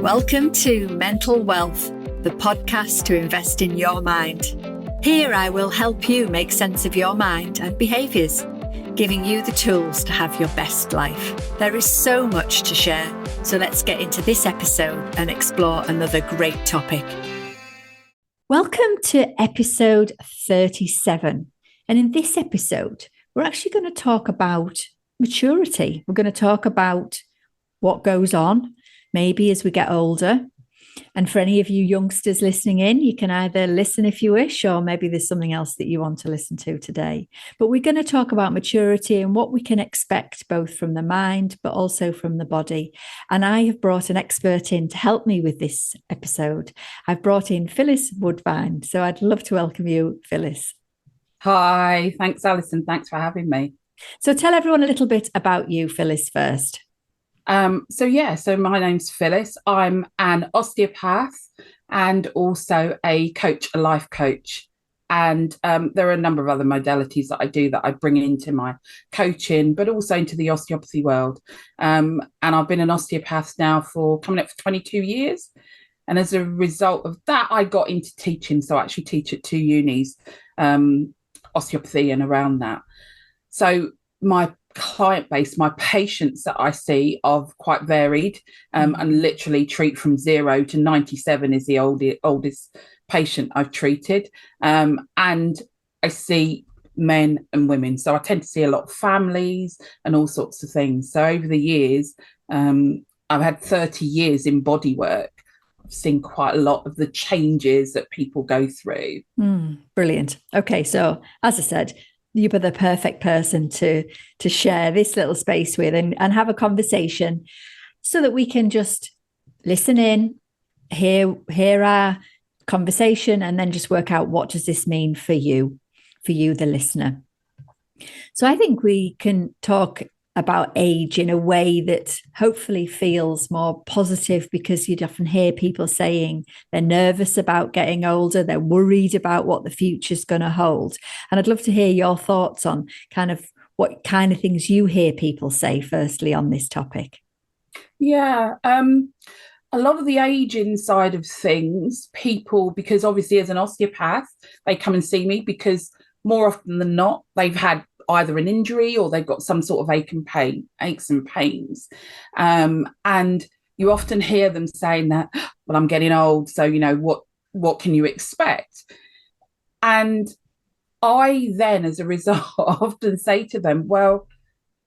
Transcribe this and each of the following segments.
Welcome to Mental Wealth, the podcast to invest in your mind. Here I will help you make sense of your mind and behaviours, giving you the tools to have your best life. There is so much to share, so let's get into this episode and explore another great topic. Welcome to episode 37. And in this episode, we're actually going to talk about maturity. We're going to talk about what goes on maybe as we get older. And for any of you youngsters listening in, you can either listen if you wish, or maybe there's something else that you want to listen to today. But we're going to talk about maturity and what we can expect both from the mind, but also from the body. And I have brought an expert in to help me with this episode. I've brought in Phyllis Woodfine. So I'd love to welcome you, Phyllis. Hi, thanks, Alison. Thanks for having me. So tell everyone a little bit about you, Phyllis, first. So my name's Phyllis. I'm an osteopath and also a coach, a life coach. And there are a number of other modalities that I do that I bring into my coaching, but also into the osteopathy world. And I've been an osteopath now for coming up for 22 years. And as a result of that, I got into teaching. So I actually teach at 2 unis, osteopathy and around that. So my client base, my patients that I see are quite varied, and literally treat from 0 to 97 is the oldest patient I've treated. And I see men and women. So I tend to see a lot of families and all sorts of things. So over the years, I've had 30 years in body work. I've seen quite a lot of the changes that people go through. Brilliant. Okay, so as I said, you are the perfect person to share this little space with and have a conversation so that we can just listen in, hear our conversation, and then just work out what does this mean for you, the listener. So I think we can talk about age in a way that hopefully feels more positive, because you'd often hear people saying they're nervous about getting older, they're worried about what the future's going to hold. And I'd love to hear your thoughts on kind of what kind of things you hear people say firstly on this topic. Yeah, a lot of the aging side of things, people, because obviously as an osteopath, they come and see me because more often than not, they've had either an injury or they've got some sort of aches and pains. And you often hear them saying that, well, I'm getting old, so, what can you expect? And I then, as a result, often say to them, well,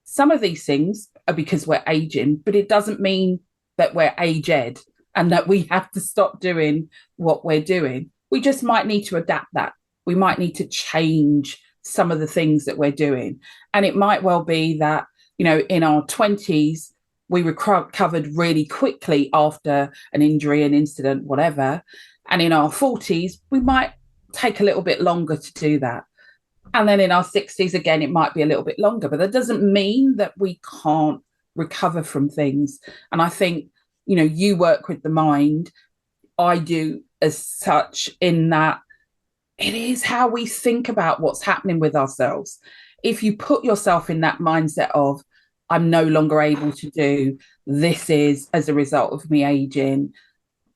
some of these things are because we're aging, but it doesn't mean that we're aged and that we have to stop doing what we're doing. We just might need to adapt that. We might need to change some of the things that we're doing. And it might well be that, in our 20s, we recovered really quickly after an injury, an incident, whatever. And in our 40s, we might take a little bit longer to do that. And then in our 60s, again, it might be a little bit longer, but that doesn't mean that we can't recover from things. And I think, you work with the mind. I do as such, in that it is how we think about what's happening with ourselves. If you put yourself in that mindset of, I'm no longer able to do this is as a result of me aging,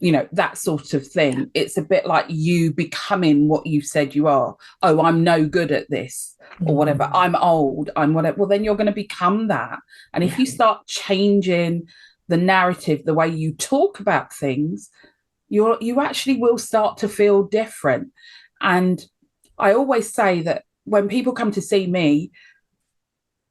that sort of thing. It's a bit like you becoming what you said you are. Oh, I'm no good at this or whatever. I'm old, I'm whatever. Well, then you're going to become that. And if you start changing the narrative, the way you talk about things, you actually will start to feel different. And I always say that when people come to see me,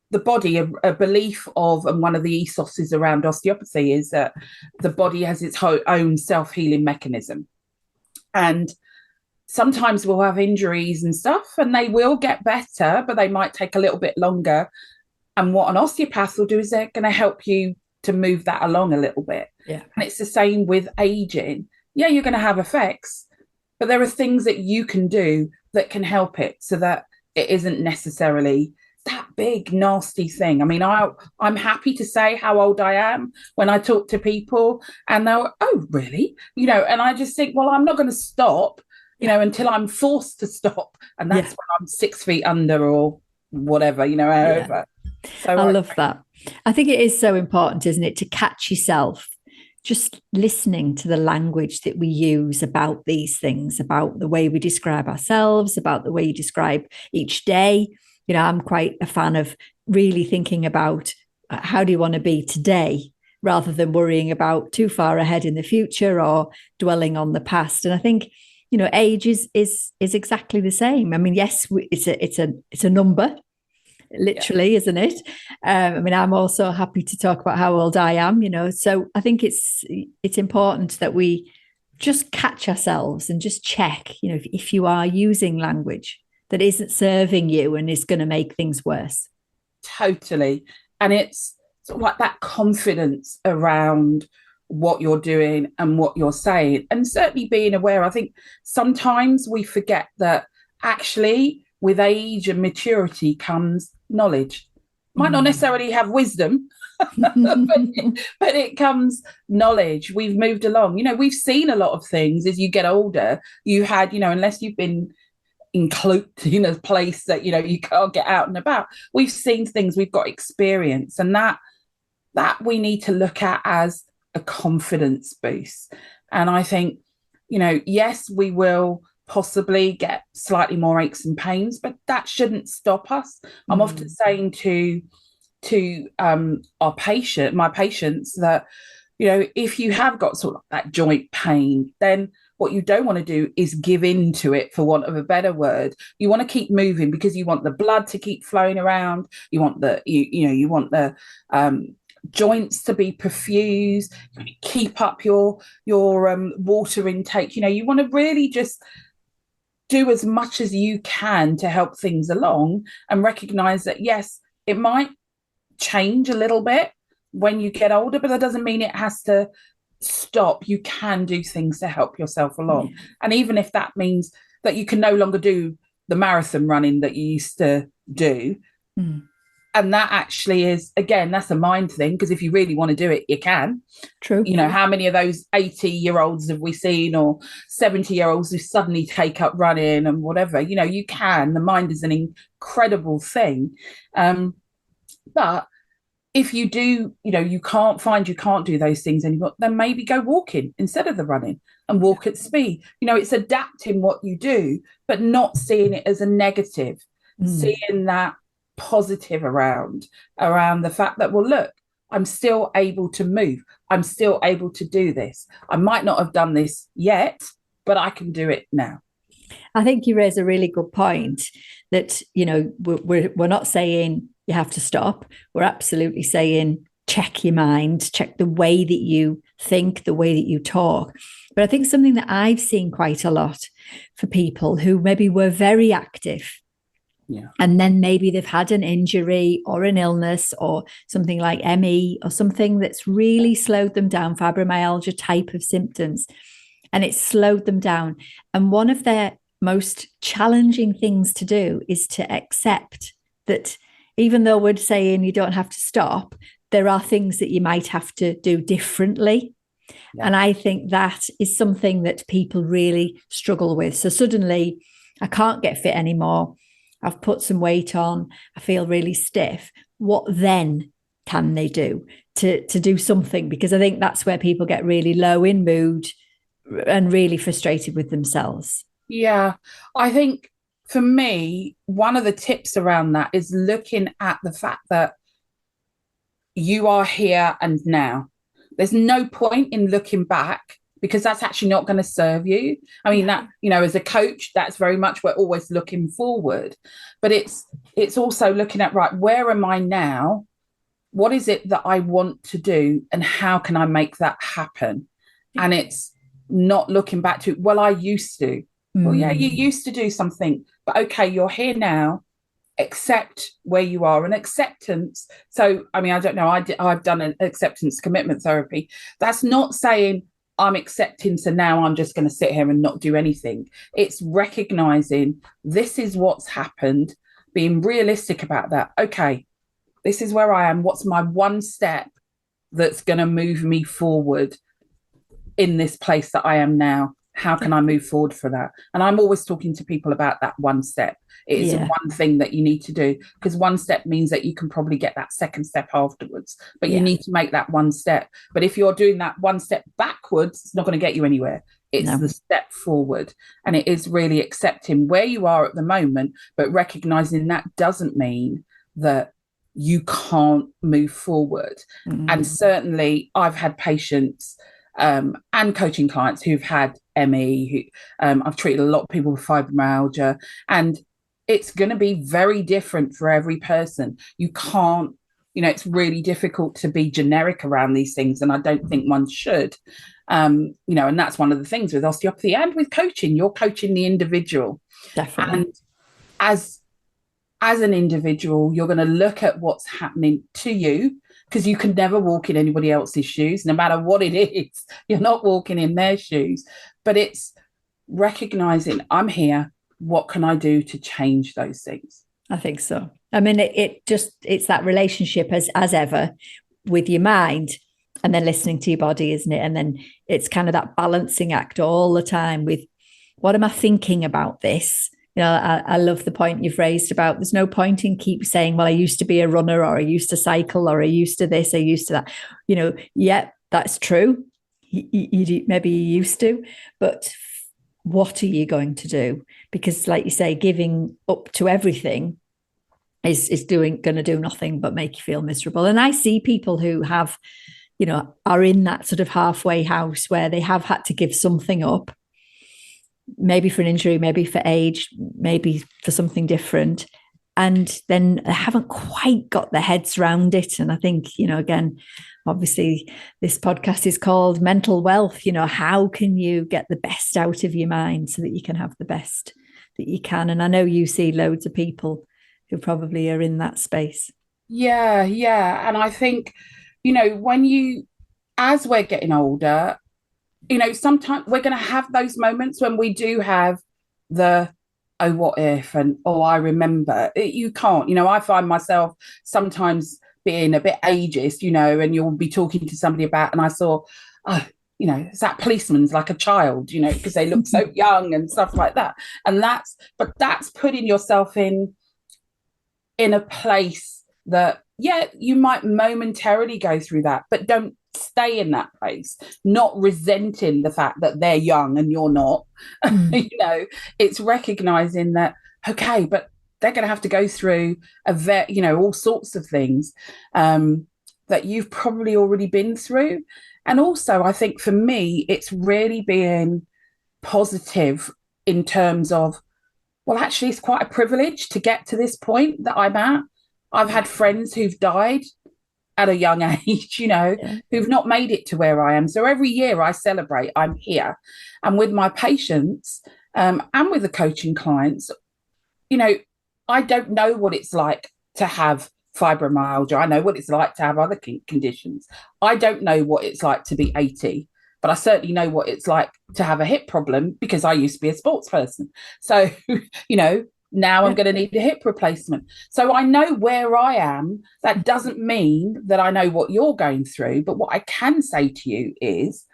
the body, a belief of, and one of the ethoses around osteopathy is that the body has its own self-healing mechanism. And sometimes we'll have injuries and stuff, and they will get better, but they might take a little bit longer. And what an osteopath will do is they're going to help you to move that along a little bit. Yeah. And it's the same with aging. Yeah, you're going to have effects, but there are things that you can do that can help it so that it isn't necessarily that big, nasty thing. I mean, I'm happy to say how old I am when I talk to people, and they're, oh, really? And I just think, well, I'm not going to stop, until I'm forced to stop. And that's when I'm 6 feet under or whatever, however. So I love that. I think it is so important, isn't it, to catch yourself just listening to the language that we use about these things, about the way we describe ourselves, about the way you describe each day. You know, I'm quite a fan of really thinking about how do you want to be today, rather than worrying about too far ahead in the future or dwelling on the past. And I think, you know, age is exactly the same. I mean, yes, it's a number, literally, isn't it? I mean, I'm also happy to talk about how old I am, you know. So I think it's important that we just catch ourselves and just check, you know, if you are using language that isn't serving you and is going to make things worse. Totally. And it's sort of like that confidence around what you're doing and what you're saying, and certainly being aware. I think sometimes we forget that actually with age and maturity comes knowledge. Might not necessarily have wisdom, but it comes knowledge. We've moved along. You know, we've seen a lot of things as you get older. You had, you know, unless you've been encloaked in a place that, you know, you can't get out and about. We've seen things, we've got experience, and that we need to look at as a confidence boost. And I think, you know, yes, we will possibly get slightly more aches and pains, but that shouldn't stop us. I'm often saying to my patients that, you know, if you have got sort of that joint pain, then what you don't want to do is give in to it, for want of a better word. You want to keep moving because you want the blood to keep flowing around. You want you want the joints to be perfused. You want to keep up your water intake. You know, you want to really just do as much as you can to help things along, and recognize that, yes, it might change a little bit when you get older, but that doesn't mean it has to stop. You can do things to help yourself along. Yeah. And even if that means that you can no longer do the marathon running that you used to do, and that actually is, again, that's a mind thing, because if you really want to do it, you can. True. You know, how many of those 80-year-olds have we seen, or 70-year-olds who suddenly take up running and whatever? You know, you can. The mind is an incredible thing. But if you do, you know, you can't do those things anymore, then maybe go walking instead of the running, and walk at speed. You know, it's adapting what you do, but not seeing it as a negative, seeing that positive around the fact that, well, look, I'm still able to move. I'm still able to do this. I might not have done this yet, but I can do it now. I think you raise a really good point that, you know, we're not saying you have to stop. We're absolutely saying check your mind, check the way that you think, the way that you talk. But I think something that I've seen quite a lot for people who maybe were very active, and then maybe they've had an injury or an illness or something like ME or something that's really slowed them down, fibromyalgia type of symptoms, and it's slowed them down. And one of their most challenging things to do is to accept that even though we're saying you don't have to stop, there are things that you might have to do differently. Yeah. And I think that is something that people really struggle with. So suddenly, I can't get fit anymore. I've put some weight on. I feel really stiff. What then can they do to do something? Because I think that's where people get really low in mood and really frustrated with themselves. Yeah, I think for me, one of the tips around that is looking at the fact that you are here and now. There's no point in looking back, because that's actually not going to serve you. I mean, that, you know, as a coach, that's very much, we're always looking forward, but it's also looking at, right, where am I now? What is it that I want to do, and how can I make that happen? And it's not looking back to, well, I used to. Well, yeah, you used to do something, but okay, you're here now. Accept where you are, and acceptance. So, I mean, I don't know, I've done an acceptance commitment therapy. That's not saying I'm accepting, so now I'm just going to sit here and not do anything. It's recognizing this is what's happened, being realistic about that. Okay, this is where I am. What's my one step that's going to move me forward in this place that I am now? how can I move forward for that? And I'm always talking to people about that one step. It is one thing that you need to do, because one step means that you can probably get that second step afterwards, but you need to make that one step. But if you're doing that one step backwards, it's not going to get you anywhere. It's the step forward. And it is really accepting where you are at the moment, but recognizing that doesn't mean that you can't move forward. And certainly I've had patients and coaching clients who've had ME, I've treated a lot of people with fibromyalgia, and it's going to be very different for every person. You can't, it's really difficult to be generic around these things, and I don't think one should. And that's one of the things with osteopathy and with coaching. You're coaching the individual. Definitely. And as an individual, you're going to look at what's happening to you, because you can never walk in anybody else's shoes, no matter what it is. You're not walking in their shoes. But it's recognizing, I'm here. What can I do to change those things? I think so. I mean, it's that relationship as ever with your mind, and then listening to your body, isn't it? And then it's kind of that balancing act all the time with, what am I thinking about this? I love the point you've raised about there's no point in keep saying, well, I used to be a runner, or I used to cycle, or I used to this, I used to that. Yeah, that's true. Maybe you used to, but what are you going to do? Because like you say, giving up to everything is going to do nothing but make you feel miserable. And I see people who have, are in that sort of halfway house where they have had to give something up, maybe for an injury, maybe for age, maybe for something different. And then they haven't quite got their heads around it. And I think, again, obviously this podcast is called Mental Wealth. How can you get the best out of your mind so that you can have the best that you can? And I know you see loads of people who probably are in that space. Yeah. And I think, as we're getting older, sometimes we're going to have those moments when we do have the, oh, what if, and, oh, I remember. You can't, I find myself sometimes being a bit ageist, and you'll be talking to somebody about, and I saw, it's that policeman's like a child, because they look so young and stuff like that. And that's putting yourself in a place that, you might momentarily go through that, but don't stay in that place, not resenting the fact that they're young and you're not. It's recognizing that, okay, but they're going to have to go through all sorts of things that you've probably already been through. And also, I think for me, it's really being positive in terms of, well, actually, it's quite a privilege to get to this point that I'm at. I've had friends who've died at a young age, who've not made it to where I am. So every year I celebrate, I'm here. And with my patients and with the coaching clients, I don't know what it's like to have fibromyalgia. I know what it's like to have other conditions. I don't know what it's like to be 80, but I certainly know what it's like to have a hip problem, because I used to be a sports person. So, now I'm going to need a hip replacement. So I know where I am. That doesn't mean that I know what you're going through. But what I can say to you is,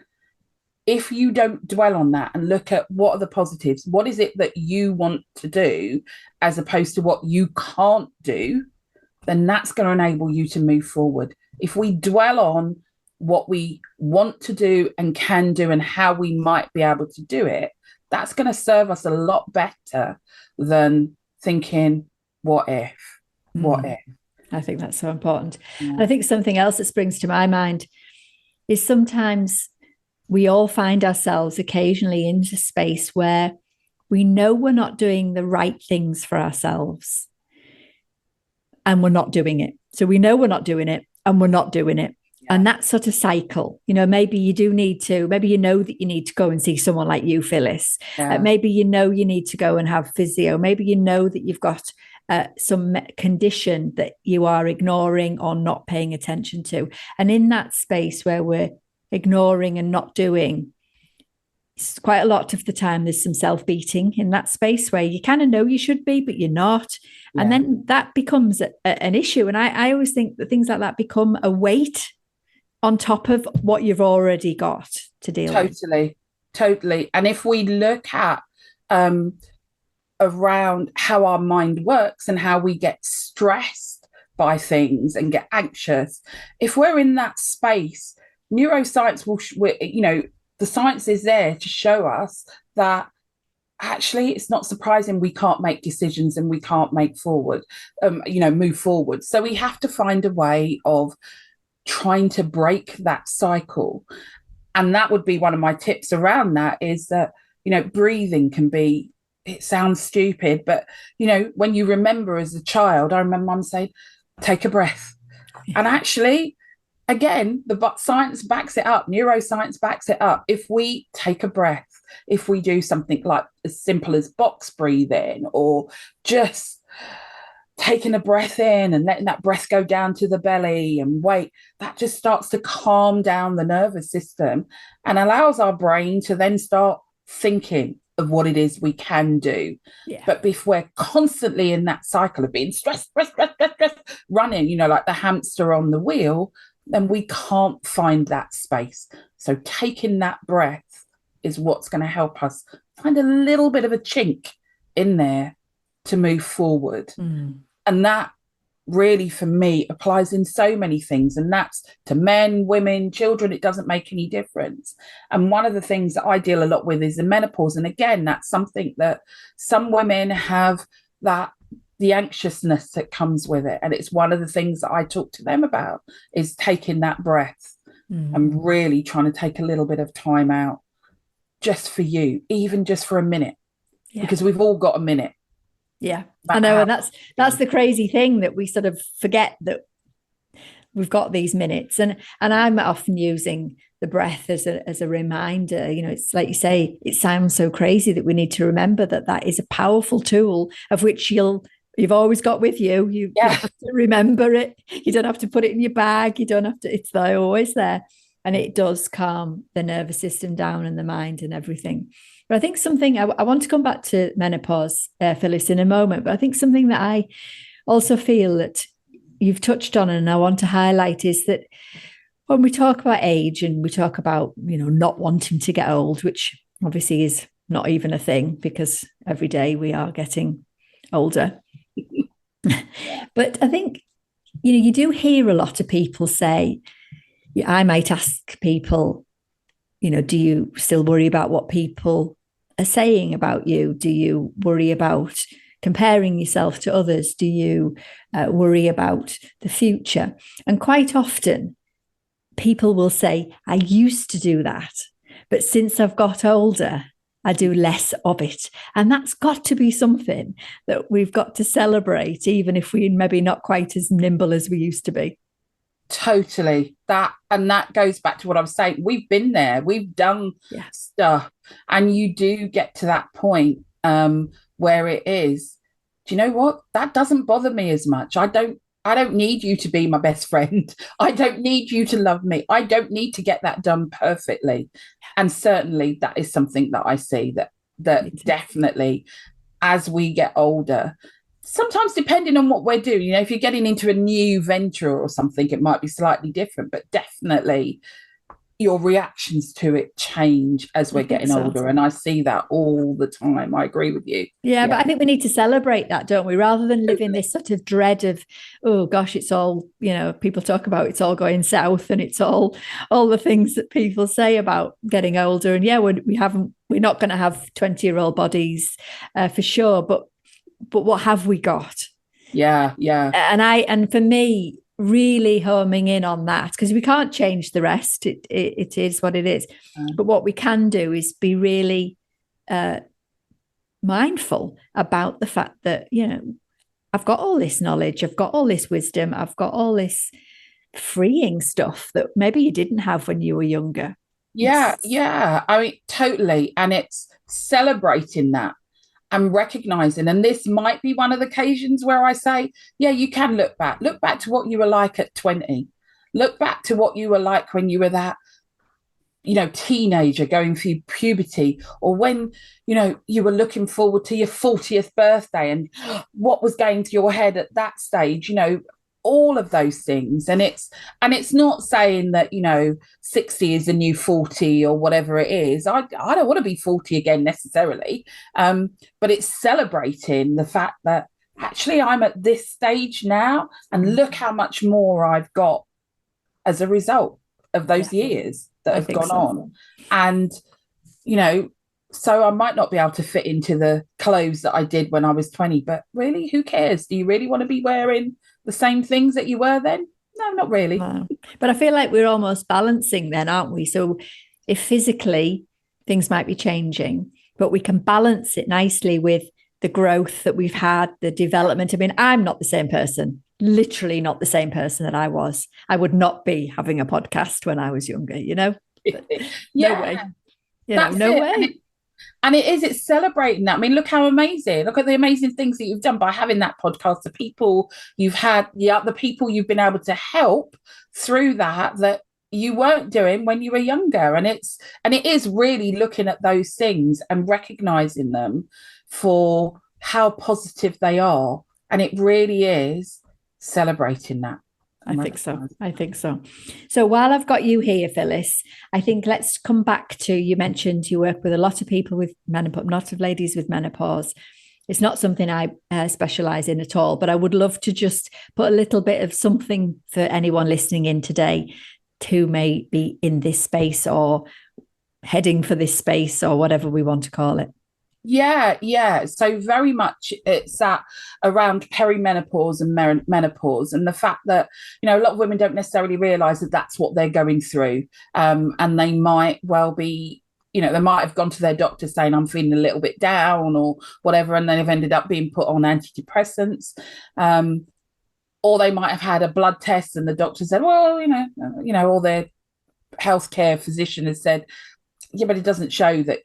if you don't dwell on that and look at what are the positives, what is it that you want to do as opposed to what you can't do, then that's going to enable you to move forward. If we dwell on what we want to do and can do and how we might be able to do it, that's going to serve us a lot better than thinking, what if? I think that's so important. And I think something else that springs to my mind is sometimes we all find ourselves occasionally in a space where we know we're not doing the right things for ourselves, and we're not doing it. So we know we're not doing it, and we're not doing it. And that sort of cycle, maybe you do need to, maybe that you need to go and see someone like you, Phyllis. Maybe you need to go and have physio. Maybe that you've got some condition that you are ignoring or not paying attention to. And in that space where we're ignoring and not doing, quite a lot of the time there's some self-beating in that space where you kind of know you should be, but you're not. And then that becomes an issue. And I always think that things like that become a weight on top of what you've already got to deal with. Totally. And if we look at around how our mind works and how we get stressed by things and get anxious, if we're in that space, neuroscience the science is there to show us that actually it's not surprising we can't make decisions and we can't move forward. So we have to find a way of trying to break that cycle. And that would be one of my tips around that, is that, breathing can be, it sounds stupid, but, when you remember as a child, I remember mum saying, take a breath. And actually, again, the science backs it up. Neuroscience backs it up. If we take a breath, if we do something like as simple as box breathing, or just taking a breath in and letting that breath go down to the belly and wait, that just starts to calm down the nervous system and allows our brain to then start thinking of what it is we can do. Yeah. But if we're constantly in that cycle of being stressed, running, like the hamster on the wheel, then we can't find that space. So taking that breath is what's going to help us find a little bit of a chink in there to move forward. And that really, for me, applies in so many things. And that's to men, women, children. It doesn't make any difference. And one of the things that I deal a lot with is the menopause. And again, that's something that some women have, that the anxiousness that comes with it. And it's one of the things that I talk to them about, is taking that breath and really trying to take a little bit of time out just for you, even just for a minute, because we've all got a minute. Yeah, I know. And that's the crazy thing, that we sort of forget that we've got these minutes. And I'm often using the breath as a reminder. It's like you say, it sounds so crazy that we need to remember that is a powerful tool of which you've always got with you. You have to remember it. You don't have to put it in your bag. You don't have to, it's there, always there. And it does calm the nervous system down and the mind and everything. But I think something, I want to come back to menopause, Phyllis, in a moment, but I think something that I also feel that you've touched on and I want to highlight is that when we talk about age and we talk about, not wanting to get old, which obviously is not even a thing, because every day we are getting older. But I think, you do hear a lot of people say, I might ask people, do you still worry about what people are saying about you? Do you worry about comparing yourself to others? Do you worry about the future? And quite often people will say, I used to do that, but since I've got older, I do less of it. And that's got to be something that we've got to celebrate, even if we're maybe not quite as nimble as we used to be. Totally. That goes back to what I was saying. We've been there. We've done stuff. And you do get to that point where it is, do you know what? That doesn't bother me as much. I don't need you to be my best friend. I don't need you to love me. I don't need to get that done perfectly. And certainly that is something that I see that definitely, as we get older, sometimes depending on what we're doing, if you're getting into a new venture or something, it might be slightly different, but definitely your reactions to it change as we're getting older. And I see that all the time. I agree with you. Yeah, but I think we need to celebrate that, don't we? Rather than live in this sort of dread of, oh gosh, it's all, people talk about it's all going south and it's all the things that people say about getting older. And we're not going to have 20-year-old bodies for sure, but what have we got? Yeah. And for me, really homing in on that, because we can't change the rest. It is what it is. But what we can do is be really mindful about the fact that, I've got all this knowledge, I've got all this wisdom, I've got all this freeing stuff that maybe you didn't have when you were younger. Yeah. I mean, totally. And it's celebrating that and recognizing, and this might be one of the occasions where I say, you can look back to what you were like at 20, look back to what you were like when you were that, teenager going through puberty, or when, you were looking forward to your 40th birthday and what was going through your head at that stage, all of those things. And it's not saying that, 60 is the new 40 or whatever it is. I don't want to be 40 again necessarily. But it's celebrating the fact that actually I'm at this stage now, and look how much more I've got as a result of those years that have gone on. And, so I might not be able to fit into the clothes that I did when I was 20, but really, who cares? Do you really want to be wearing the same things that you were then? No, not really. No. But I feel like we're almost balancing then, aren't we? So if physically things might be changing, but we can balance it nicely with the growth that we've had, the development. I mean, I'm not the same person, literally not the same person that I was. I would not be having a podcast when I was younger, No way. No way. And it's celebrating that. I mean, look how amazing. Look at the amazing things that you've done by having that podcast. The people you've had, the people you've been able to help through that you weren't doing when you were younger. And it is really looking at those things and recognizing them for how positive they are. And it really is celebrating that. I think so. So while I've got you here, Phyllis, I think let's come back to, you mentioned you work with a lot of people with menopause, a lot of ladies with menopause. It's not something I specialize in at all, but I would love to just put a little bit of something for anyone listening in today who may be in this space or heading for this space or whatever we want to call it. Yeah. So very much it's around perimenopause and menopause, and the fact that, a lot of women don't necessarily realize that that's what they're going through. And they might well be, they might have gone to their doctor saying, I'm feeling a little bit down or whatever, and they've ended up being put on antidepressants. Or they might have had a blood test and the doctor said, well, or their healthcare physician has said, yeah, but it doesn't show that,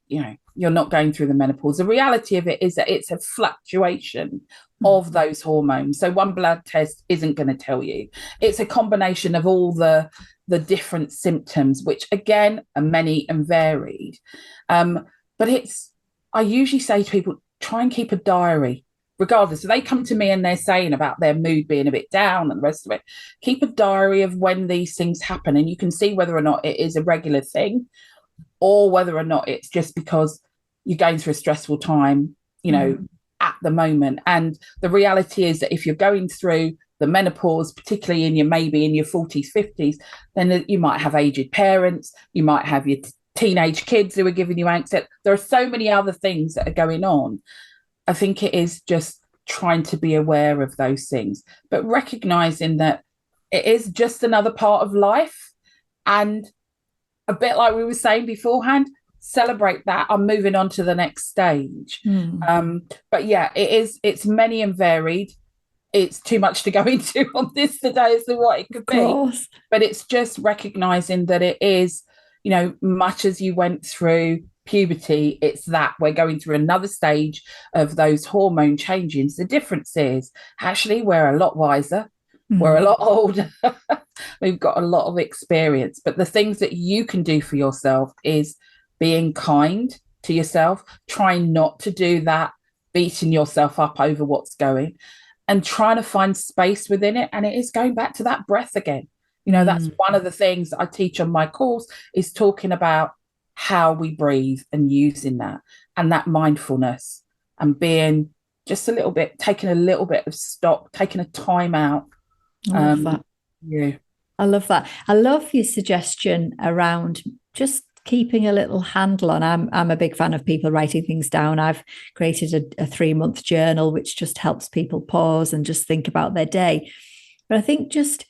you're not going through the menopause. The reality of it is that it's a fluctuation of those hormones. So one blood test isn't going to tell you. It's a combination of all the different symptoms, which again are many and varied. But I usually say to people, try and keep a diary, regardless. So they come to me and they're saying about their mood being a bit down and the rest of it. Keep a diary of when these things happen, and you can see whether or not it is a regular thing, or whether or not it's just because you're going through a stressful time, at the moment. And the reality is that if you're going through the menopause, particularly maybe in your 40s, 50s, then you might have aged parents, you might have your teenage kids who are giving you anxiety. There are so many other things that are going on. I think it is just trying to be aware of those things, but recognizing that it is just another part of life. And a bit like we were saying beforehand, celebrate that. I'm moving on to the next stage. But yeah, it's many and varied. It's too much to go into on this today as to what it could be. But it's just recognizing that it is, much as you went through puberty, it's that we're going through another stage of those hormone changes. The difference is actually we're a lot wiser. We're a lot older. We've got a lot of experience. But the things that you can do for yourself is being kind to yourself, trying not to do that, beating yourself up over what's going, and trying to find space within it. And it is going back to that breath again. That's one of the things I teach on my course, is talking about how we breathe and using that, and that mindfulness, and being just a little bit, taking a little bit of stop, taking a time out. I love that. Yeah. I love that. I love your suggestion around just keeping a little handle on. I'm a big fan of people writing things down. I've created a 3-month journal, which just helps people pause and just think about their day. But I think just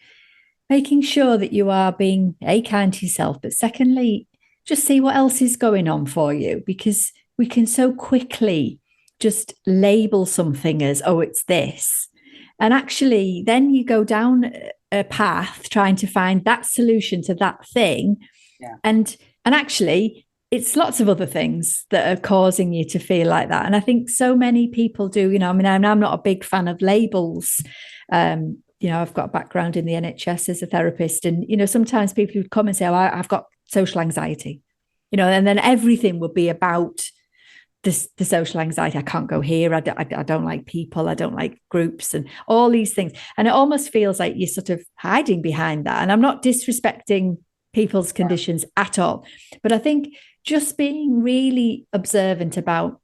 making sure that you are being kind to yourself, but secondly, just see what else is going on for you, because we can so quickly just label something as, oh, it's this. And actually, then you go down a path trying to find that solution to that thing. Yeah. And actually, it's lots of other things that are causing you to feel like that. And I think so many people do, I'm not a big fan of labels. I've got a background in the NHS as a therapist. And, sometimes people would come and say, oh, I've got social anxiety, and then everything would be about the social anxiety. I can't go here. I don't like people. I don't like groups and all these things. And it almost feels like you're sort of hiding behind that. And I'm not disrespecting people's conditions at all. But I think just being really observant about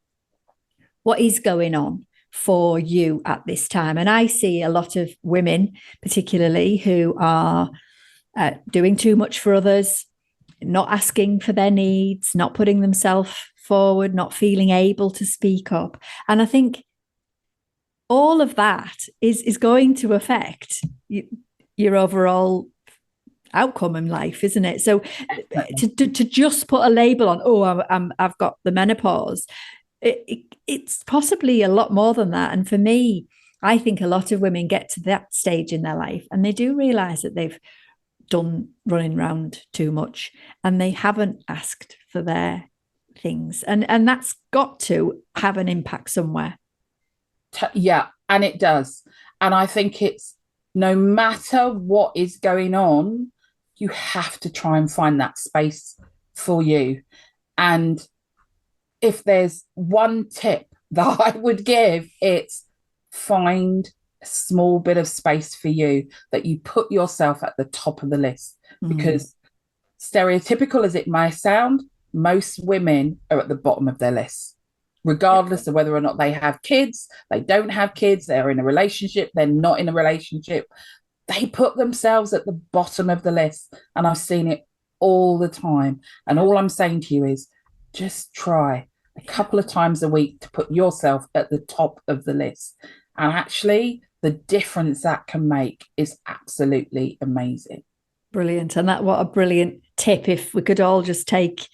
what is going on for you at this time. And I see a lot of women, particularly, who are doing too much for others, not asking for their needs, not putting themselves forward, not feeling able to speak up. And I think all of that is going to affect your overall outcome in life, isn't it? So to just put a label on, I've got the menopause, it's possibly a lot more than that. And for me, I think a lot of women get to that stage in their life and they do realize that they've done running around too much and they haven't asked for their things, and that's got to have an impact somewhere. Yeah, and it does. And I think it's, no matter what is going on, you have to try and find that space for you. And if there's one tip that I would give, it's find a small bit of space for you, that you put yourself at the top of the list. Because stereotypical as it may sound, most women are at the bottom of their list, regardless of whether or not they have kids, they don't have kids, they're in a relationship, they're not in a relationship. They put themselves at the bottom of the list. And I've seen it all the time. And all I'm saying to you is just try a couple of times a week to put yourself at the top of the list. And actually, the difference that can make is absolutely amazing. Brilliant. And what a brilliant tip. If we could all just take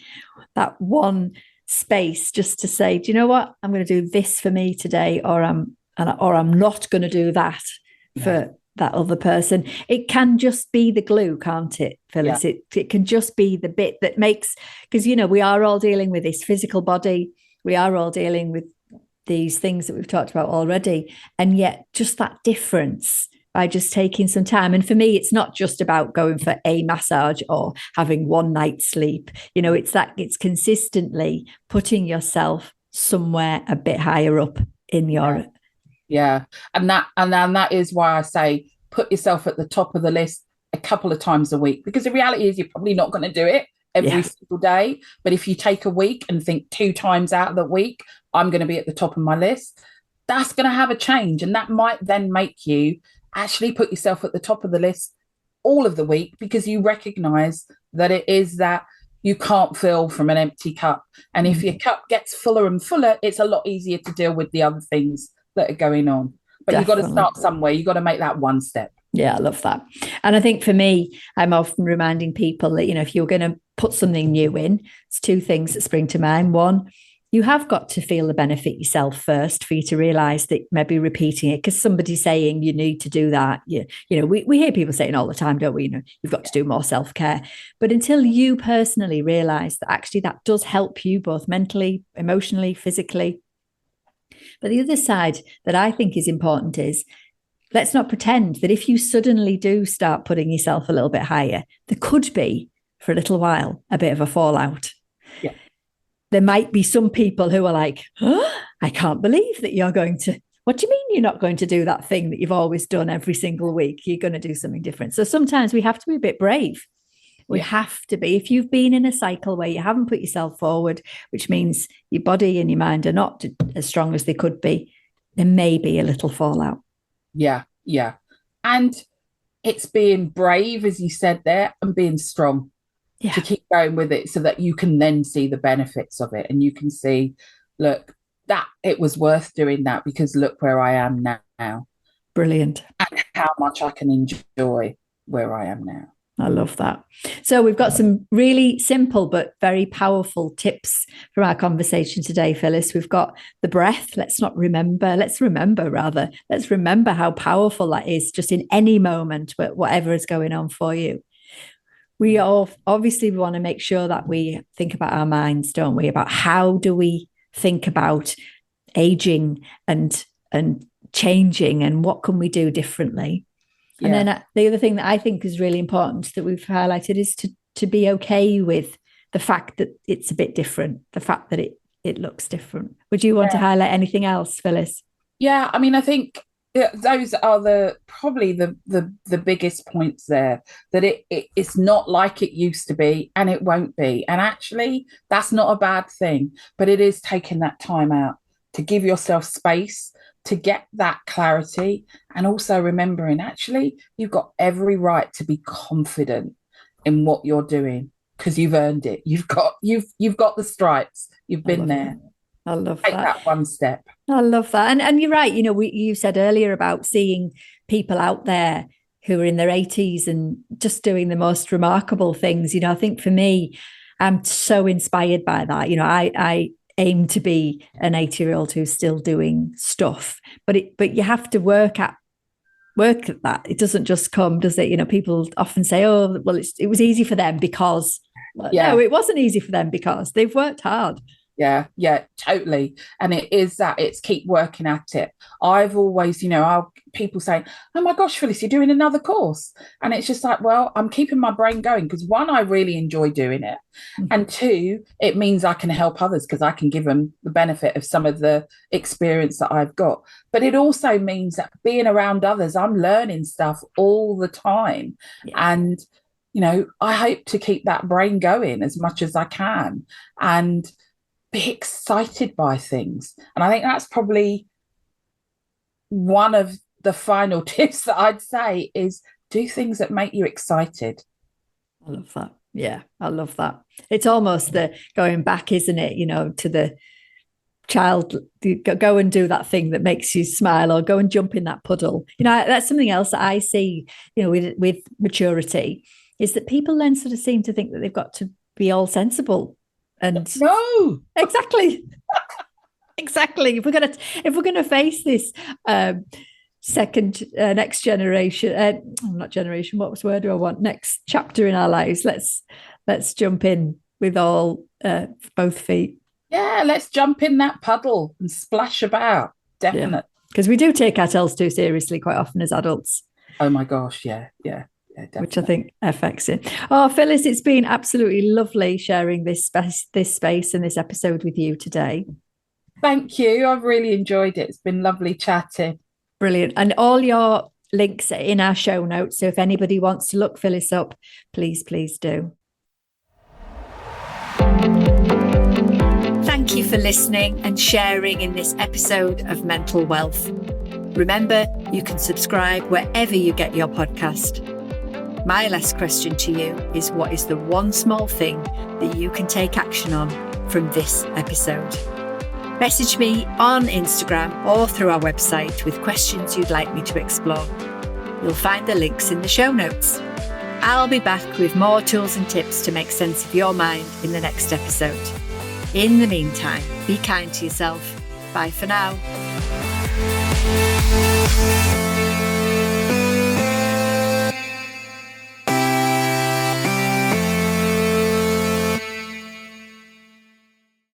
that one space just to say, do you know what? I'm going to do this for me today, or I'm not going to do that for that other person. It can just be the glue, can't it, Phyllis? Yeah. It can just be the bit that makes, because, we are all dealing with this physical body. We are all dealing with these things that we've talked about already. And yet just that difference by just taking some time. And for me, it's not just about going for a massage or having one night's sleep. It's consistently putting yourself somewhere a bit higher up in your... Yeah. And that is why I say put yourself at the top of the list a couple of times a week, because the reality is you're probably not going to do it every single day. But if you take a week and think 2 times out of the week, I'm going to be at the top of my list, that's going to have a change. And that might then make you actually put yourself at the top of the list all of the week, because you recognize that it is that you can't fill from an empty cup. And if your cup gets fuller and fuller, it's a lot easier to deal with the other things that are going on. But Definitely. You've got to start somewhere. You've got to make that one step. Yeah, I love that. And I think for me, I'm often reminding people that, if you're going to put something new in, it's 2 things that spring to mind. One, you have got to feel the benefit yourself first for you to realize that maybe repeating it, because somebody's saying you need to do that. We hear people saying all the time, don't we? You've got to do more self-care. But until you personally realize that actually that does help you both mentally, emotionally, physically. But the other side that I think is important is, let's not pretend that if you suddenly do start putting yourself a little bit higher, there could be, for a little while, a bit of a fallout. Yeah. There might be some people who are like, I can't believe that you're going to, what do you mean you're not going to do that thing that you've always done every single week? You're going to do something different. So sometimes we have to be a bit brave. We have to be. If you've been in a cycle where you haven't put yourself forward, which means your body and your mind are not as strong as they could be, there may be a little fallout. Yeah. And it's being brave, as you said there, and being strong to keep going with it, so that you can then see the benefits of it. And you can see, look, that it was worth doing that, because look where I am now. Brilliant. And how much I can enjoy where I am now. I love that. So we've got some really simple but very powerful tips from our conversation today, Phyllis. We've got the breath. Let's remember how powerful that is just in any moment, whatever is going on for you. We all obviously want to make sure that we think about our minds, don't we? About how do we think about aging and changing, and what can we do differently? Yeah. And then the other thing that I think is really important that we've highlighted is to be okay with the fact that it's a bit different, the fact that it looks different. Would you want to highlight anything else, Phyllis? Yeah, I mean, I think those are probably the biggest points there, that it's not like it used to be, and it won't be. And actually, that's not a bad thing, but it is taking that time out to give yourself space to get that clarity, and also remembering, actually, you've got every right to be confident in what you're doing, because you've earned it. You've got the stripes. You've been there. I love Take that one step. I love that. And you're right. You know, you said earlier about seeing people out there who are in their 80s and just doing the most remarkable things. You know, I think for me, I'm so inspired by that. You know, I aim to be an 80-year-old who's still doing stuff, but you have to work at that. It doesn't just come, does it? You know, people often say, oh, well, it was easy for them because, no, it wasn't easy for them because they've worked hard. Yeah, totally. And it's keep working at it. I've always, people say, oh my gosh, Phyllis, you're doing another course. And it's just like, well, I'm keeping my brain going because, one, I really enjoy doing it. Mm-hmm. And two, it means I can help others because I can give them the benefit of some of the experience that I've got. But it also means that being around others, I'm learning stuff all the time. Yeah. And, I hope to keep that brain going as much as I can. And be excited by things. And I think that's probably one of the final tips that I'd say is do things that make you excited. I love that. Yeah, I love that. It's almost the going back, isn't it? To the child, go and do that thing that makes you smile, or go and jump in that puddle. That's something else that I see, with maturity, is that people then sort of seem to think that they've got to be all sensible. And no, exactly. If we're gonna face this next generation, not generation, what word do I want? Next chapter in our lives. Let's jump in with all both feet. Yeah, let's jump in that puddle and splash about. Definitely, because we do take ourselves too seriously quite often as adults. Oh my gosh, yeah. Which I think affects it. Oh, Phyllis, it's been absolutely lovely sharing this space and this episode with you today. Thank you. I've really enjoyed it. It's been lovely chatting. Brilliant. And all your links are in our show notes. So if anybody wants to look Phyllis up, please do. Thank you for listening and sharing in this episode of Mental Wealth. Remember, you can subscribe wherever you get your podcast. My last question to you is, what is the one small thing that you can take action on from this episode? Message me on Instagram or through our website with questions you'd like me to explore. You'll find the links in the show notes. I'll be back with more tools and tips to make sense of your mind in the next episode. In the meantime, be kind to yourself. Bye for now.